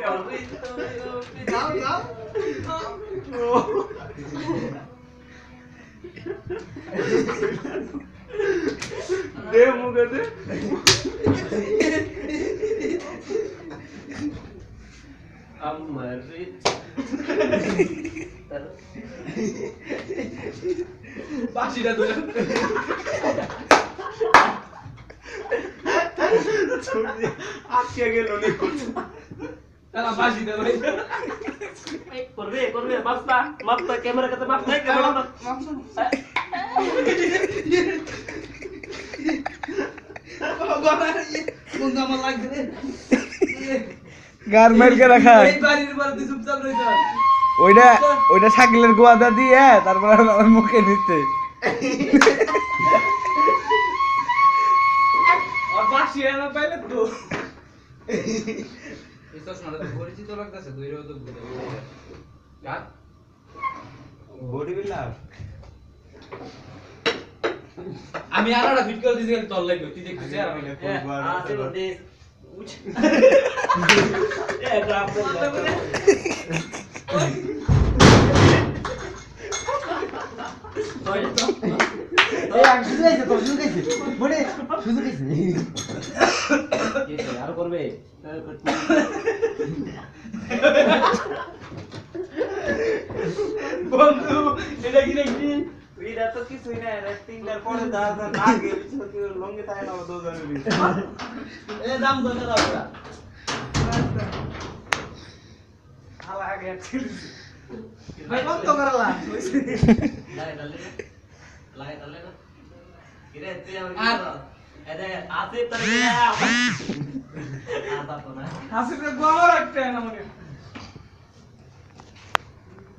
যাও যাও দে মুখে দে আমার বাসিটা ধরে আজকে গেল নি তারা বাসিটা ধরে করবে মাপটা ক্যামেরা কাছে মাপ নাই ক্যামেরা কোন আমার লাগবে রে গার্মেন্ট কে রাখা এই বাড়ির পর তুই চুপচাপ রইছ ওইটা শাকিলের গোয়াদা দিয়ে তারপর আমার মুখে নিতে আর বাসি না পাইলে তো এই চশমাটা তো পরিচিত লাগতেছে দুইটাও তো বুঝে গাত বডি বিল্ডার আমি আলাদা ফিট করে দিছি তোর লাগবে তুই দেখছিস আর আমি আছে বডি এ গ্রাফ এই শুধু গেছে তো শুধু গেছে বড়ে শুধু গেছে আর করবে বন্ধু এটা কি দেখি এটা তো কিছুই না এটা তিনটার পরে দাদা না গেলি সত্যি লঙ্গে থাকে না দো জানি এ দাম ধরে দাও ওরা হালা আগে ছিল ভাই বন্ধ করলা লাগে তাহলে না কিরে তুই আর- আমার এদে আছে তাহলে আতা তো না হাসিতে গোবর একটা